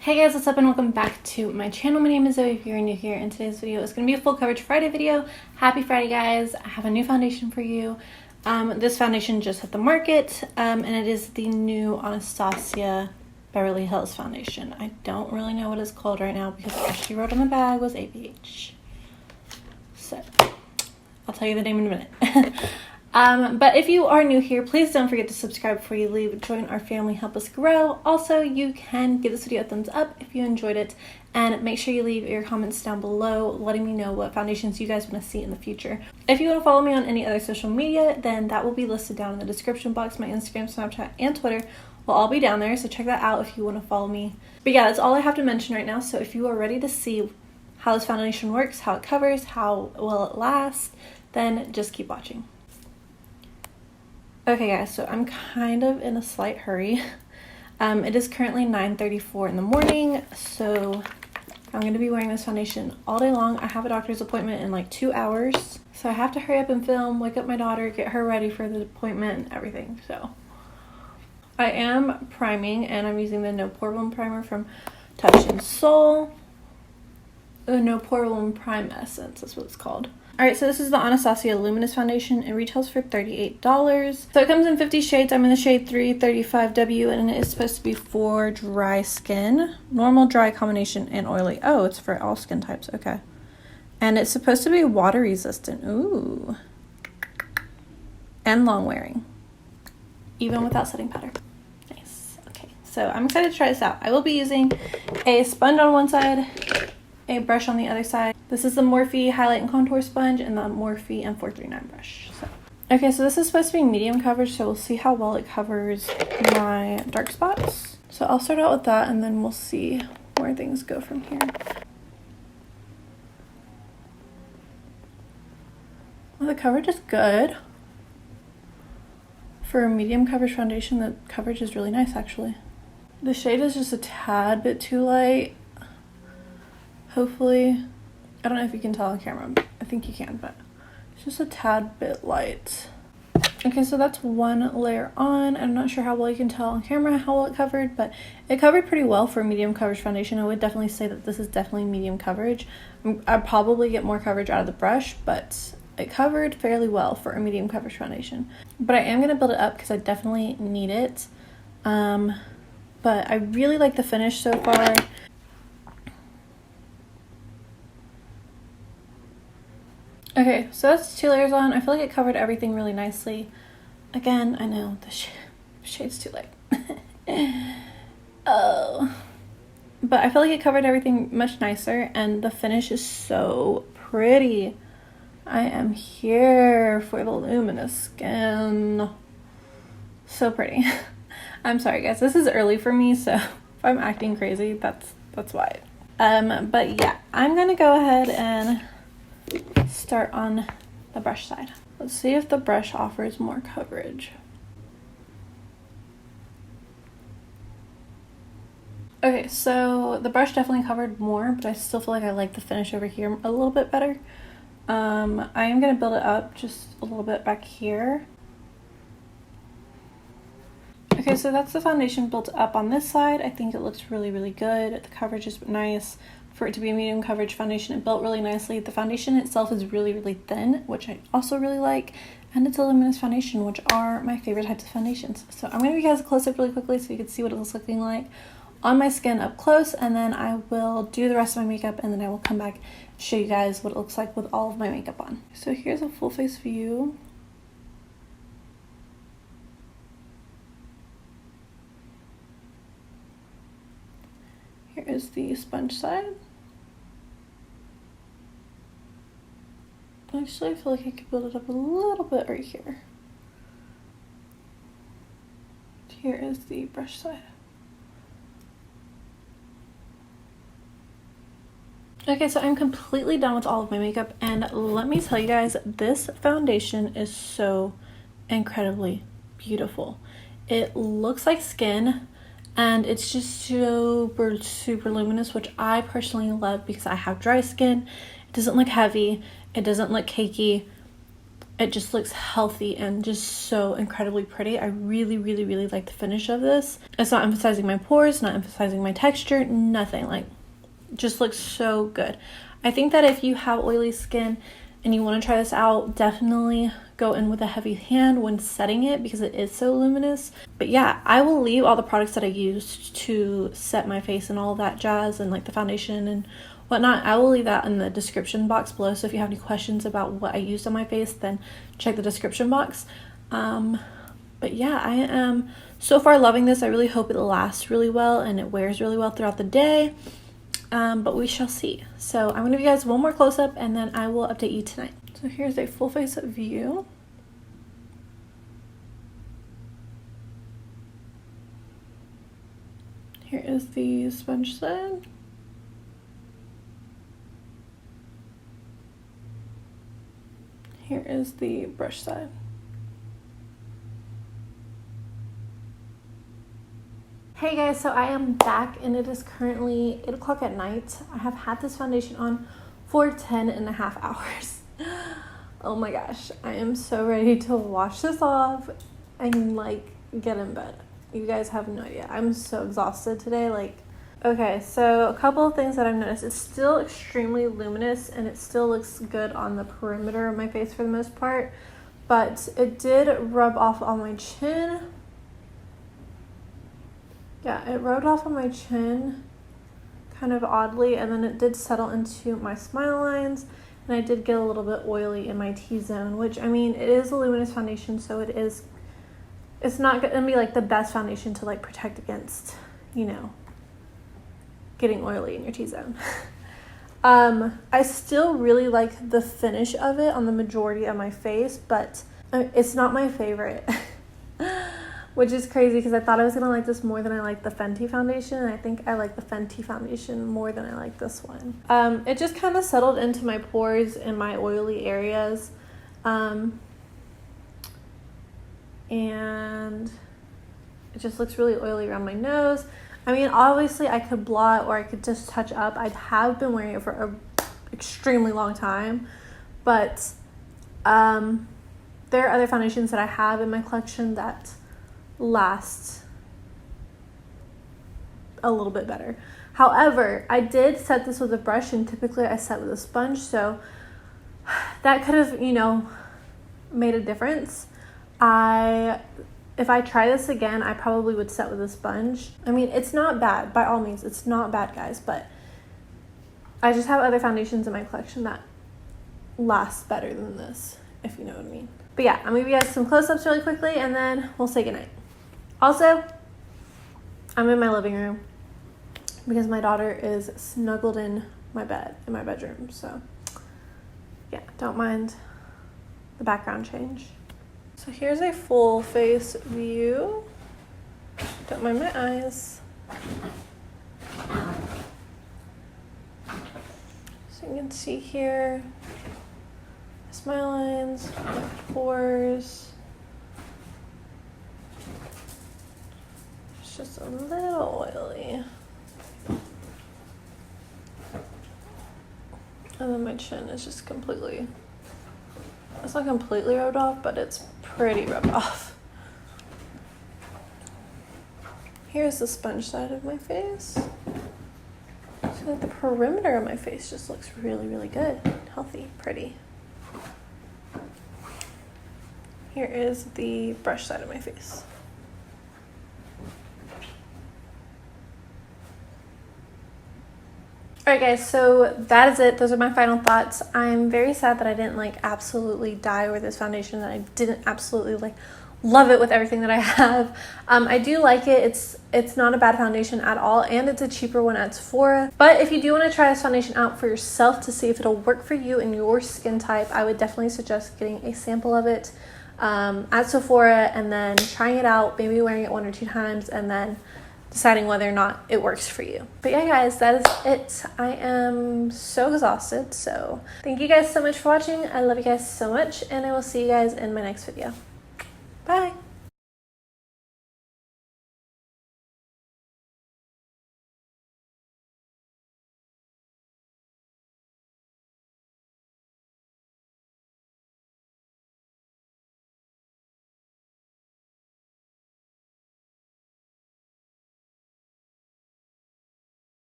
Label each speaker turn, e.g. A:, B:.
A: Hey guys, what's up and welcome back to my channel. My name is Zoey if you're new here, and today's video is going to be a full coverage Friday video. Happy Friday guys. I have a new foundation for you. This foundation just hit the market and it is the new Anastasia Beverly Hills foundation. I don't really know what it's called right now because all she wrote on the bag was ABH. So I'll tell you the name in a minute. But if you are new here, please don't forget to subscribe before you leave. Join our family, help us grow. Also, you can give this video a thumbs up if you enjoyed it, and make sure you leave your comments down below letting me know what foundations you guys want to see in the future. If you want to follow me on any other social media, then that will be listed down in the description box. My Instagram, Snapchat, and Twitter will all be down there, so check that out if you want to follow me. But yeah, that's all I have to mention right now. So if you are ready to see how this foundation works, how it covers, how well it lasts, then just keep watching. Okay guys, so I'm kind of in a slight hurry. It is currently 9:34 in the morning, so I'm going to be wearing this foundation all day long. I have a doctor's appointment in like 2 hours, so I have to hurry up and film, wake up my daughter, get her ready for the appointment and everything. So I am priming, and I'm using the No Poreblem primer from Touch and Soul. The No Poreblem Prime Essence is what it's called. Alright, so this is the Anastasia Luminous foundation. It retails for $38. So it comes in 50 shades. I'm in the shade 335W, and it is supposed to be for dry skin. Normal, dry, combination, and oily. Oh, it's for all skin types. Okay. And it's supposed to be water resistant. Ooh. And long wearing. Even without setting powder. Nice. Okay, so I'm excited to try this out. I will be using a sponge on one side, a brush on the other side. This is the Morphe Highlight and Contour Sponge and the Morphe M439 brush. Okay, so this is supposed to be medium coverage, so we'll see how well it covers my dark spots. So I'll start out with that, and then we'll see where things go from here. Well, the coverage is good. For a medium coverage foundation, the coverage is really nice, actually. The shade is just a tad bit too light. Hopefully, I don't know if you can tell on camera, I think you can, but it's just a tad bit light. Okay, so that's one layer on. I'm not sure how well you can tell on camera how well it covered, but it covered pretty well for a medium coverage foundation. I would definitely say that this is definitely medium coverage. I'd probably get more coverage out of the brush, but it covered fairly well for a medium coverage foundation. But I am going to build it up because I definitely need it. But I really like the finish so far. Okay, so that's 2 layers on. I feel like it covered everything really nicely. Again, I know the shade's too light. Oh. But I feel like it covered everything much nicer, and the finish is so pretty. I am here for the luminous skin. So pretty. I'm sorry guys, this is early for me, so if I'm acting crazy, that's why. But yeah, I'm gonna go ahead and start on the brush side. Let's see if the brush offers more coverage. Okay, so the brush definitely covered more, but I still feel like I like the finish over here a little bit better. I am going to build it up just a little bit back here. Okay, so that's the foundation built up on this side. I think it looks really, really good. The coverage is nice. For it to be a medium coverage foundation, it built really nicely. The foundation itself is really, really thin, which I also really like. And it's a luminous foundation, which are my favorite types of foundations. So I'm going to give you guys a close-up really quickly so you can see what it looks looking like on my skin up close. And then I will do the rest of my makeup, and then I will come back and show you guys what it looks like with all of my makeup on. So here's a full face view. Here is the sponge side. Actually, I feel like I could build it up a little bit right here. Here is the brush side. Okay, so I'm completely done with all of my makeup, and let me tell you guys, this foundation is so incredibly beautiful. It looks like skin, and it's just super, super luminous, which I personally love because I have dry skin. It doesn't look heavy. It doesn't look cakey. it just looks healthy and just so incredibly pretty. I really, really, really like the finish of this. It's not emphasizing my pores, not emphasizing my texture, nothing. Like, just looks so good. I think that if you have oily skin and you want to try this out, definitely go in with a heavy hand when setting it because it is so luminous. But yeah, I will leave all the products that I used to set my face and all that jazz, and like the foundation and whatnot. I will leave that in the description box below, so if you have any questions about what I used on my face, then check the description box. But yeah, I am so far loving this. I really hope it lasts really well and it wears really well throughout the day. But we shall see. So I'm going to give you guys one more close-up and then I will update you tonight. So here's a full face view. Here is the sponge side. Here is the brush side. Hey guys, so I am back and it is currently 8 o'clock at night. I have had this foundation on for 10.5 hours. Oh my gosh, I am so ready to wash this off and like get in bed. You guys have no idea. I'm so exhausted today. Like, okay, so a couple of things that I've noticed. It's still extremely luminous and it still looks good on the perimeter of my face for the most part, but it did rub off on my chin. Yeah, it rubbed off on my chin kind of oddly, and then it did settle into my smile lines, and I did get a little bit oily in my T-zone, which, I mean, it is a luminous foundation, so it's not gonna be like the best foundation to like protect against, you know, getting oily in your T-zone. I still really like the finish of it on the majority of my face, but it's not my favorite. Which is crazy because I thought I was gonna like this more than I like the Fenty foundation, and I think I like the Fenty foundation more than I like this one. It just kind of settled into my pores and my oily areas, and it just looks really oily around my nose. I mean, obviously I could blot or I could just touch up. I have been wearing it for an extremely long time, but there are other foundations that I have in my collection that last a little bit better. However, I did set this with a brush, and typically I set with a sponge, so that could have, you know, made a difference. If I try this again, I probably would set with a sponge. I mean, it's not bad, by all means, it's not bad, guys, but I just have other foundations in my collection that last better than this, if you know what I mean. But yeah, I'm gonna give you guys some close-ups really quickly, and then we'll say goodnight. Also, I'm in my living room because my daughter is snuggled in my bed, in my bedroom. So yeah, don't mind the background change. So here's a full face view. Don't mind my eyes. So you can see here, smile lines, my pores. Just a little oily. And then my chin is just completely, it's not completely rubbed off, but it's pretty rubbed off. Here's the sponge side of my face. So like the perimeter of my face just looks really, really good. Healthy, pretty. Here is the brush side of my face. Alright guys, so that is it. Those are my final thoughts. I'm very sad that I didn't like absolutely die with this foundation, that I didn't absolutely like love it with everything that I have. I do like it. It's not a bad foundation at all, and it's a cheaper one at Sephora. But if you do want to try this foundation out for yourself to see if it'll work for you and your skin type, I would definitely suggest getting a sample of it at Sephora and then trying it out, maybe wearing it 1 or 2 times, and then deciding whether or not it works for you. But yeah guys, that is it. I am so exhausted, so thank you guys so much for watching. I love you guys so much, and I will see you guys in my next video. Bye.